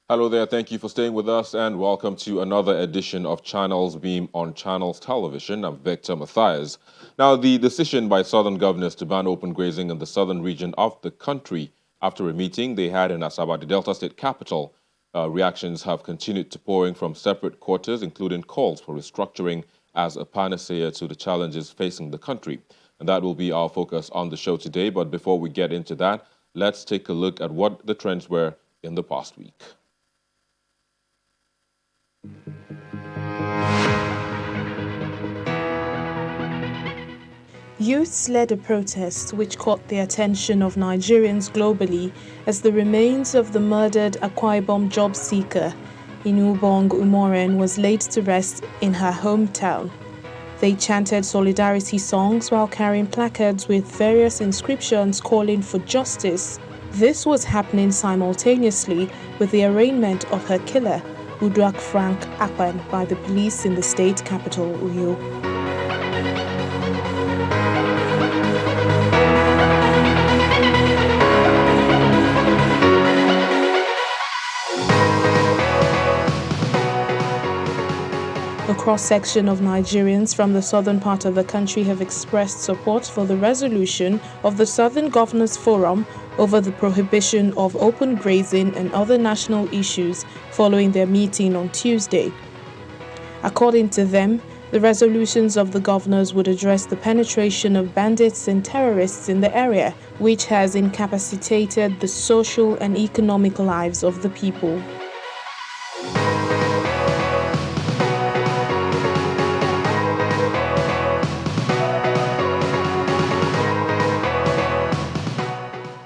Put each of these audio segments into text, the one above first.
Hello there, thank you for staying with us and welcome to another edition of Channels Beam on Channels Television. I'm Victor Matthias. Now, the decision by southern governors to ban open grazing in the southern region of the country after a meeting they had in Asaba, the Delta State capital, reactions have continued to pour in from separate quarters, including calls for restructuring as a panacea to the challenges facing the country. And that will be our focus on the show today. But before we get into that, let's take a look at what the trends were in the past week. Youths led a protest which caught the attention of Nigerians globally as the remains of the murdered Akwa Ibom job seeker Inubong Umoren was laid to rest in her hometown. They chanted solidarity songs while carrying placards with various inscriptions calling for justice. This was happening simultaneously with the arraignment of her killer, Uduak Frank Akpan, by the police in the state capital, Uyo. A cross-section of Nigerians from the southern part of the country have expressed support for the resolution of the Southern Governors Forum over the prohibition of open grazing and other national issues following their meeting on Tuesday. According to them, the resolutions of the governors would address the penetration of bandits and terrorists in the area, which has incapacitated the social and economic lives of the people.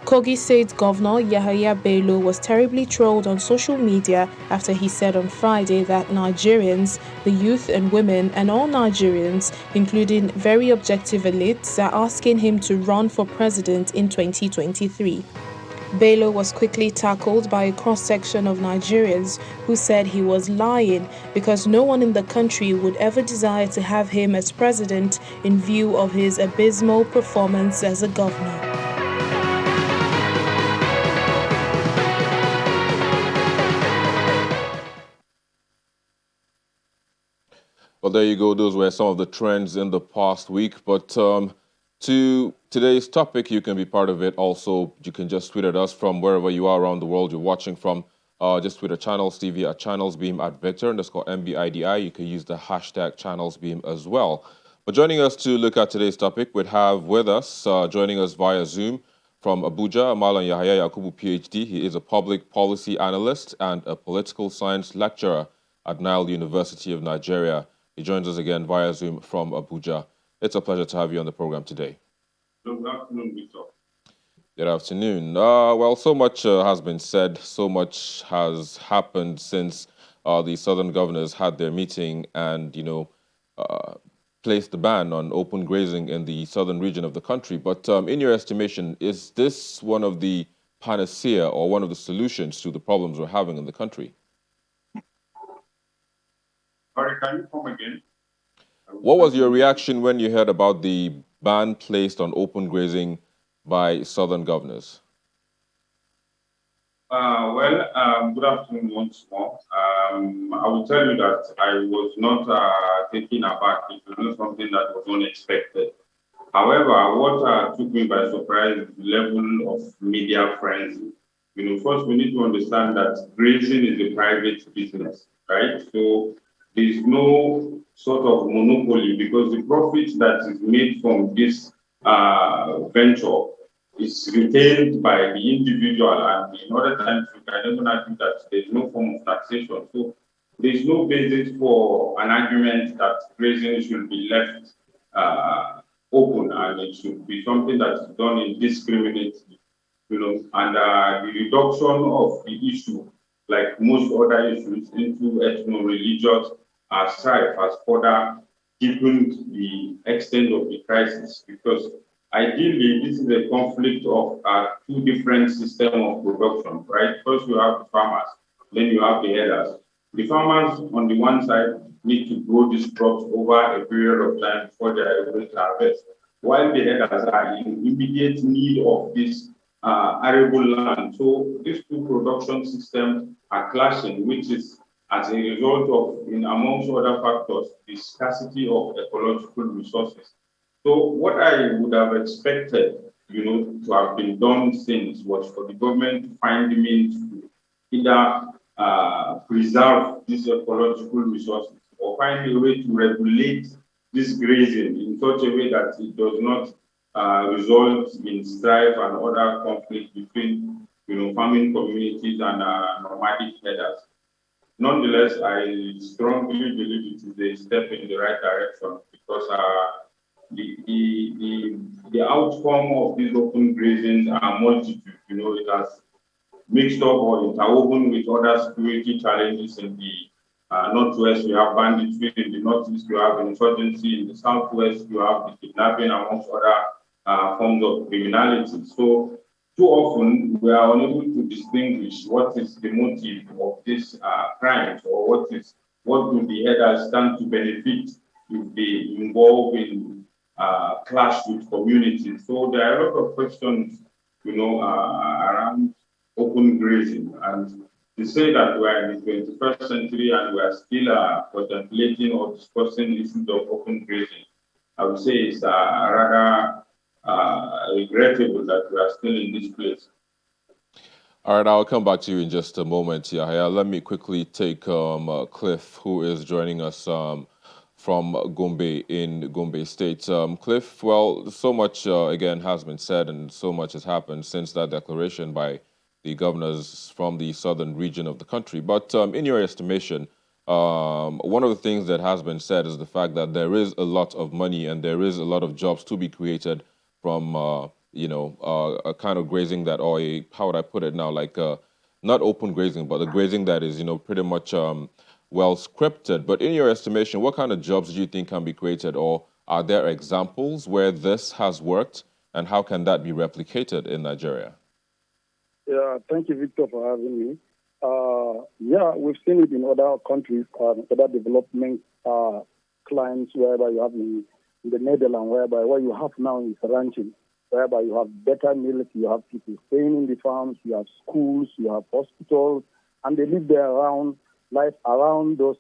Kogi State Governor Yahaya Bello was terribly trolled on social media after he said on Friday that Nigerians, the youth and women, and all Nigerians, including very objective elites, are asking him to run for president in 2023. Bello was quickly tackled by a cross-section of Nigerians who said he was lying because no one in the country would ever desire to have him as president in view of his abysmal performance as a governor. Well, there you go. Those were some of the trends in the past week. But to today's topic, you can be part of it. Also, you can just tweet at us from wherever you are around the world you're watching from. Just tweet at Channels TV at Channels Beam at Victor _ MBIDI. You can use the hashtag Channels Beam as well. But joining us to look at today's topic, we'd have with us, joining us via Zoom from Abuja, Malan Yahaya Yakubu, PhD. He is a public policy analyst and a political science lecturer at Nile University of Nigeria. He joins us again via Zoom from Abuja. It's a pleasure to have you on the program today. Good afternoon, Victor. Good afternoon. Well, so much has been said, so much has happened since the southern governors had their meeting and, placed the ban on open grazing in the southern region of the country. But in your estimation, is this one of the panacea or one of the solutions to the problems we're having in the country? Sorry, can you come again? What was your reaction when you heard about the ban placed on open grazing by southern governors? Good afternoon once more. I will tell you that I was not taken aback. It was not something that was unexpected. However, what took me by surprise is the level of media frenzy. First we need to understand that grazing is a private business, right? So there's no sort of monopoly because the profit that is made from this venture is retained by the individual, and in other times you can even argue that there's no form of taxation. So there's no basis for an argument that grazing should be left open and it should be something that is done indiscriminately, and the reduction of the issue, like most other issues, into ethno-religious strife has further deepened the extent of the crisis because ideally, this is a conflict of two different systems of production, right? First, you have the farmers, then you have the herders. The farmers, on the one side, need to grow these crops over a period of time before they are able to harvest, while the herders are in immediate need of this arable land. So these two production systems are clashing, which is as a result of, in amongst other factors, the scarcity of ecological resources. So what I would have expected, to have been done since was for the government to find the means to either preserve these ecological resources or find a way to regulate this grazing in such a way that it does not result in strife and other conflict between, farming communities and nomadic herders. Nonetheless, I strongly believe it is a step in the right direction because the outcome of these open grazings are multitude. It has mixed up or interwoven with other security challenges in the northwest. You have banditry in the northeast. You have insurgency in the southwest. You have the kidnapping amongst other forms of criminality. So too often we are unable to distinguish what is the motive of these crimes or what do the headers stand to benefit if they involve in clash with communities. So there are a lot of questions, around open grazing. And to say that we are in the 21st century and we are still contemplating or discussing issues of open grazing, I would say it's rather regrettable that we are still in this place. All right, I'll come back to you in just a moment, Yahya. Let me quickly take Cliff, who is joining us from Gombe in Gombe State. Cliff, well, so much, again, has been said and so much has happened since that declaration by the governors from the southern region of the country. But in your estimation, one of the things that has been said is the fact that there is a lot of money and there is a lot of jobs to be created from a kind of grazing that, or a, how would I put it now, like not open grazing, but the grazing that is, pretty much well scripted. But in your estimation, what kind of jobs do you think can be created, or are there examples where this has worked, and how can that be replicated in Nigeria? Yeah, thank you, Victor, for having me. Yeah, we've seen it in other countries, other development clients, whereby you have in the Netherlands, whereby what you have now is ranching, whereby you have better meals, you have people staying in the farms, you have schools, you have hospitals, and they live there around life around those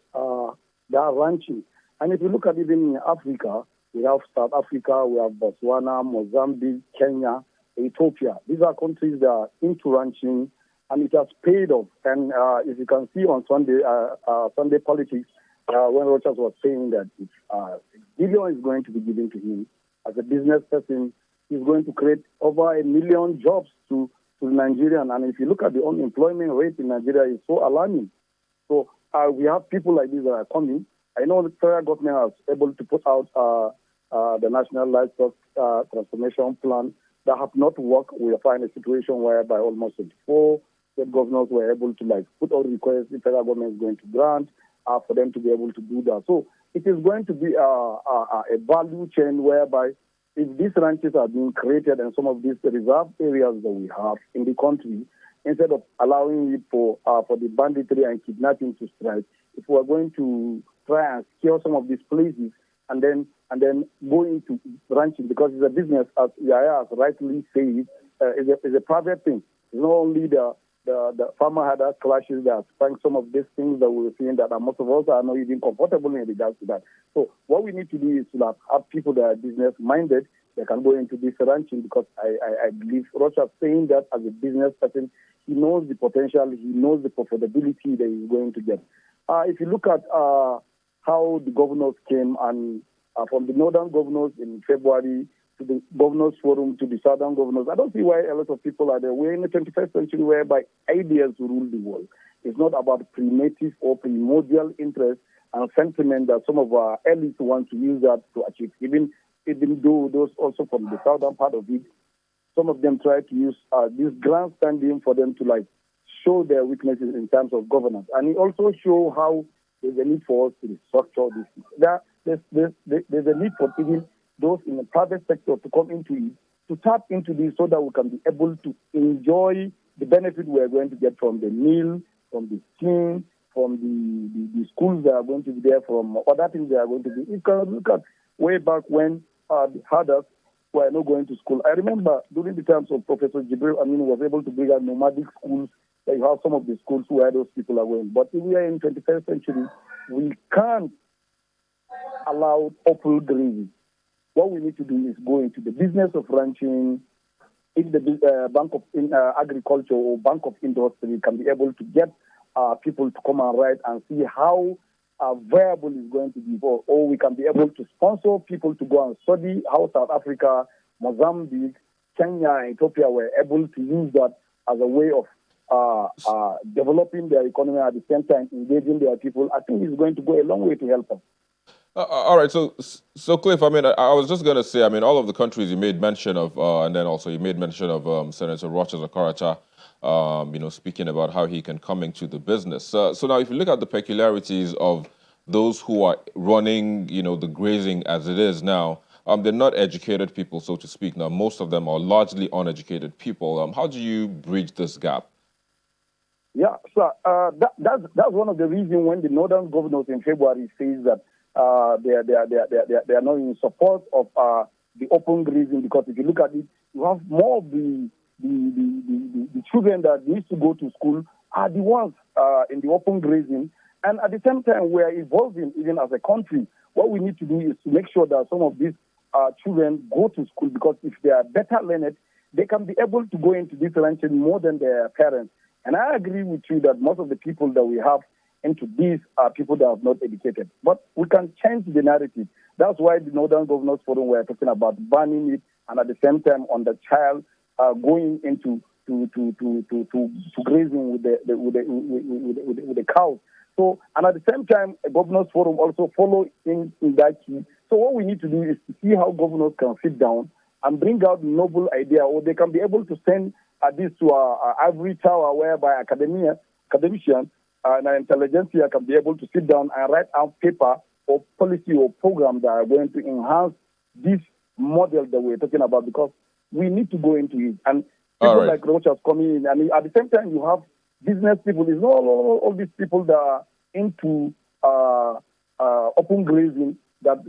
that ranching. And if you look at even in Africa, we have South Africa, we have Botswana, Mozambique, Kenya, Ethiopia. These are countries that are into ranching, and it has paid off. And if you can see on Sunday politics, when Rochas was saying that if billion is going to be given to him as a business person, he's going to create over 1 million jobs to Nigerian. And if you look at the unemployment rate in Nigeria, it's so alarming. So we have people like this that are coming. I know the federal government was able to put out the National Livestock Transformation Plan that have not worked. We find a situation whereby almost 24 state governors were able to put out requests the federal government is going to grant for them to be able to do that. So it is going to be a value chain whereby if these ranches are being created and some of these reserve areas that we have in the country, instead of allowing it for the banditry and kidnapping to strike, if we are going to try and secure some of these places and then go into ranching, because it's a business, as Yaya has rightly said, is a private thing. It's not only the farmer had that clashes that sprang some of these things that we're seeing that most of us are not even comfortable in regards to that. So what we need to do is to have people that are business minded that can go into this ranching, because I believe Rocha saying that as a business person, he knows the potential, he knows the profitability that he's going to get. If you look at how the governors came, and from the northern governors in February to the governors forum to the southern governors, I don't see why a lot of people are there. We're in the 21st century whereby ideas rule the world. It's not about primitive or primordial interest and sentiment that some of our elites want to use that to achieve. Even though those also from the southern part of it, some of them try to use this grandstanding for them to show their weaknesses in terms of governance. And it also show how there's a need for us to restructure this. There's a need for even those in the private sector to come into it, to tap into this so that we can be able to enjoy the benefit we are going to get from the meal, from the skin, from the schools that are going to be there, from other things that are going to be. You can look at way back when the herders were not going to school. I remember during the times of Professor Jibril Amin was able to bring out nomadic schools. That you have some of the schools where those people are going. But if we are in 21st century, we can't allow open grazing. What we need to do is go into the business of ranching. If the Bank of Agriculture or Bank of Industry can be able to get people to come and write and see how viable is going to be, or we can be able to sponsor people to go and study how South Africa, Mozambique, Kenya, and Ethiopia were able to use that as a way of developing their economy at the same time engaging their people. I think it's going to go a long way to help us. All right, so Cliff, I mean, I was just going to say, I mean, all of the countries you made mention of, and then also you made mention of Senator Rochester Karacha, speaking about how he can come into the business. So now, if you look at the peculiarities of those who are running, the grazing as it is now, they're not educated people, so to speak. Now, most of them are largely uneducated people. How do you bridge this gap? Yeah, so that's one of the reasons when the northern governors in February says that they are not in support of the open grazing, because if you look at it, you have more of the children that needs to go to school are the ones in the open grazing, and at the same time we are evolving even as a country. What we need to do is to make sure that some of these children go to school, because if they are better learned, they can be able to go into this ranching more than their parents. And I agree with you that most of the people that we have into these are people that are not educated. But we can change the narrative. That's why the Northern Governors Forum were talking about banning it, and at the same time on the child going into to grazing with the cows. So, and at the same time, a Governors Forum also follow in that key. So what we need to do is to see how governors can sit down and bring out noble idea, or they can be able to send this to our ivory tower, whereby academicians and intelligentsia can be able to sit down and write out paper or policy or program that are going to enhance this model that we're talking about, because we need to go into it. And people like Rochas coming in, and at the same time you have business people. It's not all these people that are into open grazing that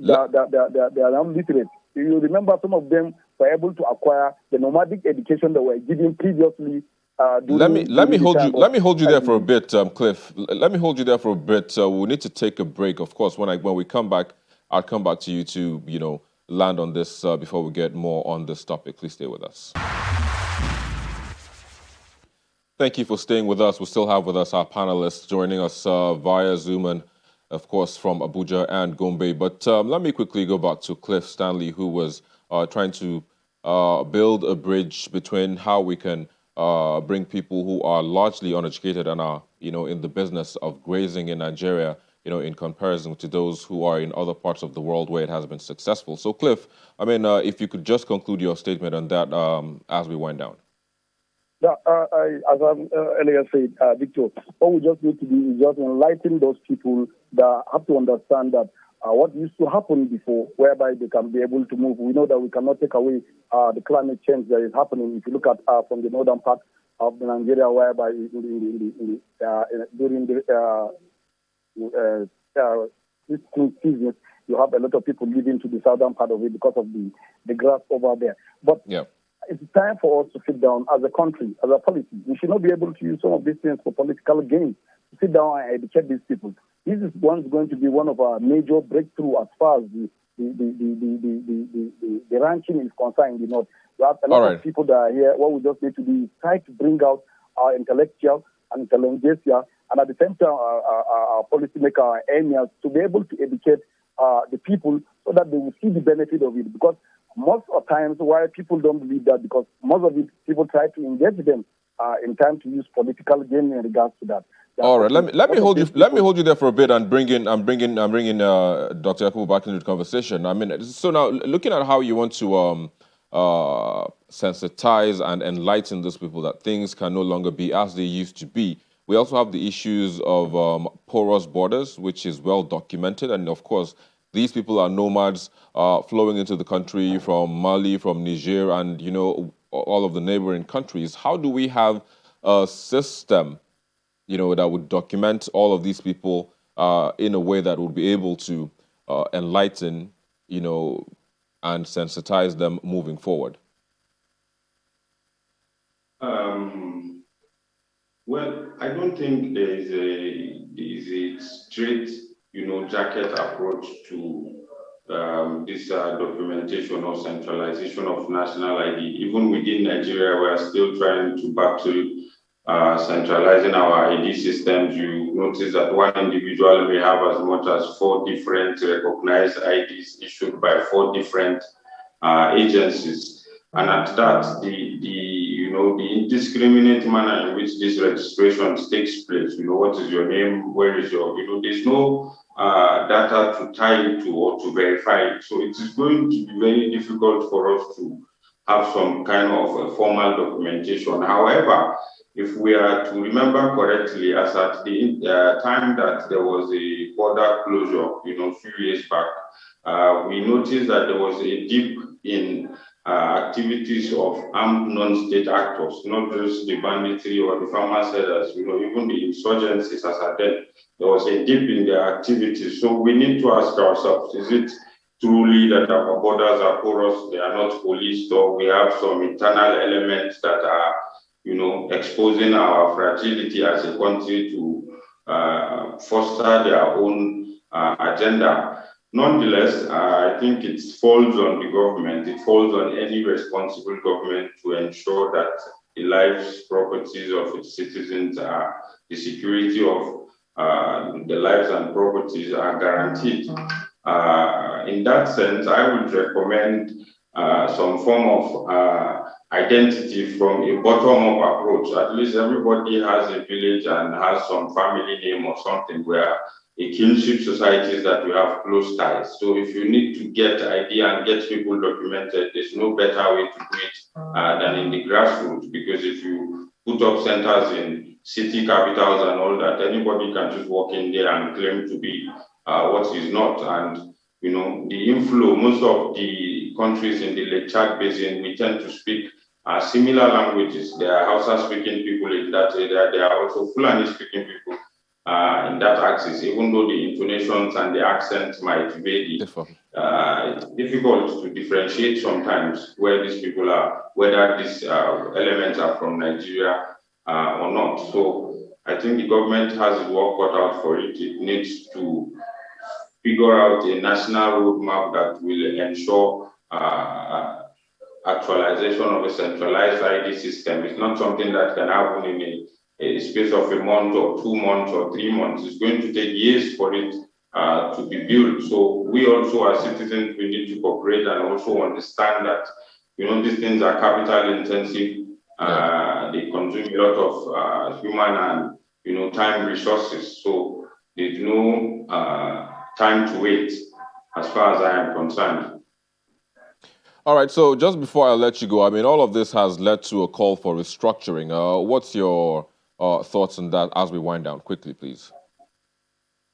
they are not literate. You remember some of them were able to acquire the nomadic education that were given previously. Let me hold you there for a bit, Cliff. Let me hold you there for a bit. We'll need to take a break. Of course, when we come back, I'll come back to you to land on this before we get more on this topic. Please stay with us. Thank you for staying with us. We still have with us our panelists joining us via Zoom and, of course, from Abuja and Gombe. But let me quickly go back to Cliff Stanley, who was trying to build a bridge between how we can bring people who are largely uneducated and are, in the business of grazing in Nigeria, in comparison to those who are in other parts of the world where it has been successful. So, Cliff, I mean, if you could just conclude your statement on that as we wind down. Yeah, as I earlier said, Victor, what we just need to do is just enlighten those people that have to understand that what used to happen before, whereby they can be able to move. We know that we cannot take away the climate change that is happening. If you look at from the northern part of Nigeria, whereby during this season, you have a lot of people living to the southern part of it because of the grass over there. But it's time for us to sit down as a country, as a policy. We should not be able to use some of these things for political gain. To sit down and educate these people. This is going to be one of our major breakthrough as far as the ranking is concerned. We have a lot of people that are here. What we just need to do is try to bring out our intellectual and intelligentsia, and at the same time our policymaker, our emirs, to be able to educate the people so that they will see the benefit of it. Because most of times why people don't believe that, because most of it people try to engage them in time to use political gain in regards to that. All right, let me hold you there for a bit and bring in Dr. Yakubu back into the conversation. I mean, so now looking at how you want to sensitize and enlighten those people that things can no longer be as they used to be. We also have the issues of porous borders, which is well documented, and of course, these people are nomads flowing into the country from Mali, from Niger, and all of the neighboring countries. How do we have a system that would document all of these people in a way that would be able to enlighten, and sensitize them moving forward? Well, I don't think there is a straight, jacket approach to this documentation or centralization of national ID. Even within Nigeria, we are still trying to battle centralizing our ID systems. You notice that one individual may have as much as 4 different recognized IDs issued by 4 different agencies. And at that, the indiscriminate manner in which this registration takes place, what is your name, where is your, there's no data to tie it to or to verify it. So it is going to be very difficult for us to have some kind of formal documentation. However, if we are to remember correctly, as at the time that there was a border closure, a few years back, we noticed that there was a dip in activities of armed non-state actors, not just the banditry or the farmer sellers, even the insurgencies as at then. There was a dip in their activities. So we need to ask ourselves, is it truly that our borders are porous, they are not policed, or we have some internal elements that are, exposing our fragility as a country to foster their own agenda? Nonetheless, I think it falls on the government, it falls on any responsible government to ensure that the lives, properties of its citizens are, the security of the lives and properties are guaranteed. In that sense, I would recommend some form of identity from a bottom-up approach. At least everybody has a village and has some family name or something where a kinship societies that we have close ties. So if you need to get idea and get people documented, there's no better way to do it than in the grassroots, because if you put up centers in city capitals and all that, anybody can just walk in there and claim to be what is not. And the inflow, most of the countries in the Lake Chad Basin, we tend to speak similar languages. There are Hausa-speaking people in that area. There are also Fulani-speaking people in that axis, even though the intonations and the accent might vary. It's difficult to differentiate sometimes where these people are, whether these elements are from Nigeria or not. So I think the government has work cut out for it. It needs to figure out a national roadmap that will ensure actualization of a centralized ID system. It's not something that can happen in a space of a month or 2 months or 3 months. It's going to take years for it to be built. So we also as citizens, we need to cooperate and also understand that, these things are capital intensive. They consume a lot of human and, time resources. So there's no time to wait as far as I am concerned. All right, so just before I let you go, I mean, all of this has led to a call for restructuring. What's your thoughts on that as we wind down? Quickly, please.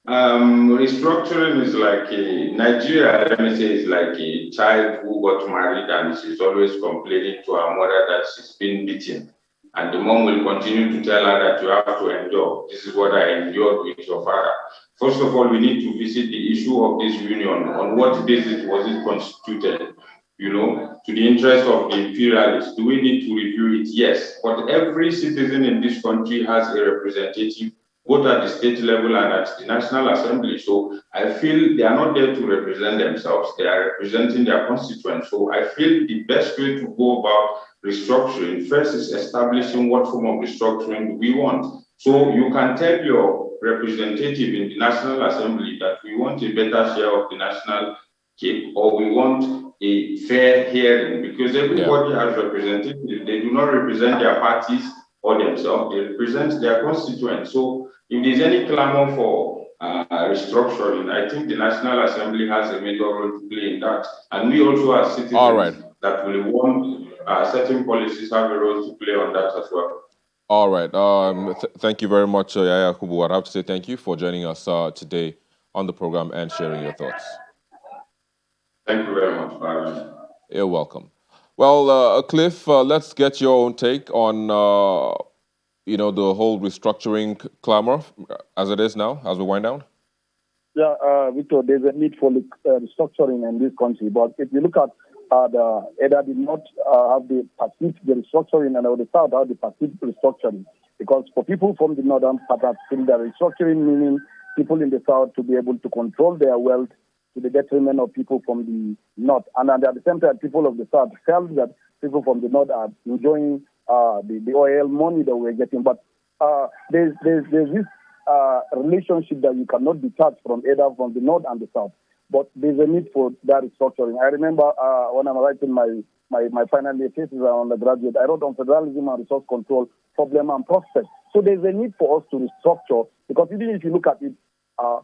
Restructuring is like Nigeria, let me say, is like a child who got married and she's always complaining to her mother that she's been beaten. And the mom will continue to tell her that you have to endure. This is what I endured with your father. First of all, we need to visit the issue of this union. On what basis was it constituted? To the interest of the imperialists. Do we need to review it? Yes. But every citizen in this country has a representative, both at the state level and at the National Assembly. So I feel they are not there to represent themselves. They are representing their constituents. So I feel the best way to go about restructuring first is establishing what form of restructuring we want. So you can tell your representative in the National Assembly that we want a better share of the national cake, or we want a fair hearing, because everybody has representatives. They do not represent their parties or themselves, they represent their constituents. So if there's any clamor for restructuring, I think the National Assembly has a major role to play in that. And we also as citizens that will want certain policies have a role to play on that as well. All right. Thank you very much, Yaya Kubu. I have to say thank you for joining us today on the program and sharing your thoughts. Thank you very much, Byron. You're welcome. Well, Cliff, let's get your own take on, the whole restructuring clamor as it is now, as we wind down. Yeah, Victor, there's a need for restructuring in this country. But if you look at either the North have the perceived the restructuring and the South have the perceived restructuring. Because for people from the northern part of the restructuring meaning people in the South to be able to control their wealth to the detriment of people from the North. And at the same time, people of the South felt that people from the North are enjoying the oil money that we're getting. But there's this relationship that you cannot detach from either from the North and the South. But there's a need for that restructuring. I remember when I'm writing my final year thesis on undergraduate, I wrote on federalism and resource control, problem and prospect. So there's a need for us to restructure, because even if you look at it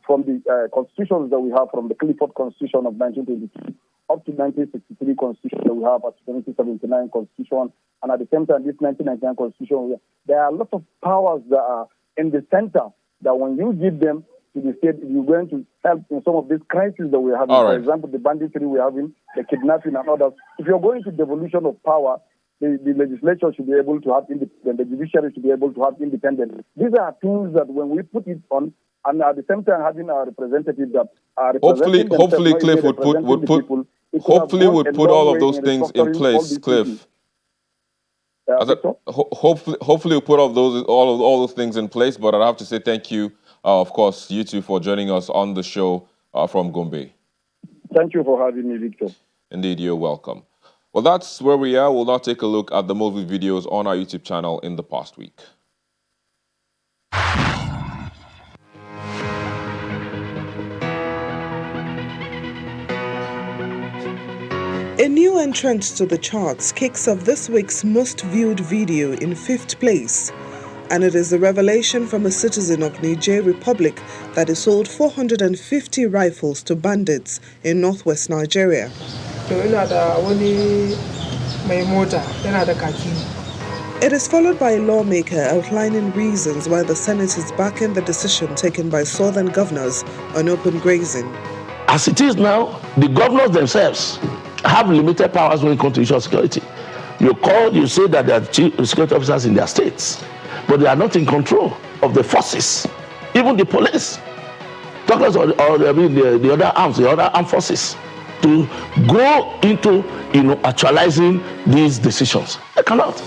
from the constitutions that we have, from the Clifford Constitution of 1923 up to 1963 Constitution that we have, at 1979 Constitution, and at the same time this 1999 Constitution, there are a lot of powers that are in the center that when you give them to the state, you're going to help in some of these crises that we're having. For example, the banditry we're having, the kidnapping and others. If you're going to devolution of power, the legislature should be able to have independence, the judiciary should be able to have independence. These are things that when we put it on, and at the same time having our representatives that are representing hopefully Cliff would put all of those things in place, Cliff. Hopefully we'll put all those things in place. But I have to say thank you, of course, you two, for joining us on the show from Gombe. Thank you for having me, Victor. Indeed, you're welcome. Well, that's where we are. We'll now take a look at the movie videos on our YouTube channel in the past week. A new entrant to the charts kicks off this week's most viewed video in 5th place. And it is a revelation from a citizen of Niger Republic that he sold 450 rifles to bandits in northwest Nigeria. It is followed by a lawmaker outlining reasons why the Senate is backing the decision taken by southern governors on open grazing. As it is now, the governors themselves have limited powers when it comes to issue of security. You say that there are chief security officers in their states, but they are not in control of the forces, even the police, talkers or the other arms, the other armed forces, to go into actualizing these decisions. They cannot.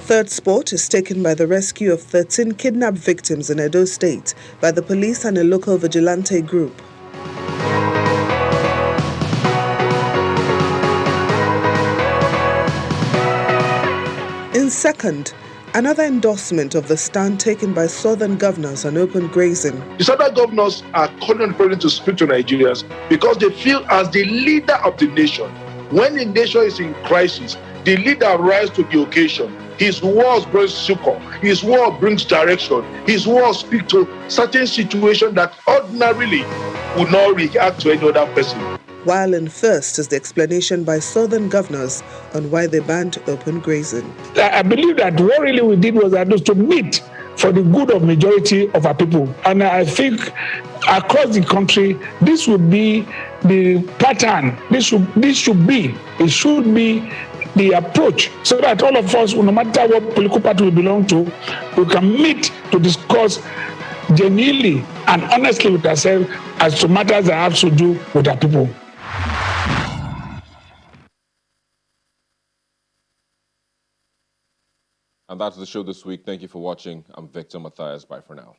Third spot is taken by the rescue of 13 kidnapped victims in Edo State by the police and a local vigilante group. In second, another endorsement of the stand taken by southern governors on open grazing. The southern governors are calling on the president to speak to Nigerians because they feel as the leader of the nation. When the nation is in crisis, the leader rises to the occasion. His words bring succor. His word brings direction. His words speak to certain situations that ordinarily would not react to any other person. While in first is the explanation by southern governors on why they banned open grazing. I believe that what really we did was that to meet for the good of majority of our people. And I think across the country, this would be the pattern. It should be the approach, so that all of us, no matter what political party we belong to, we can meet to discuss genuinely and honestly with ourselves as to matters that have to do with our people. And that's the show this week. Thank you for watching. I'm Victor Matthias. Bye for now.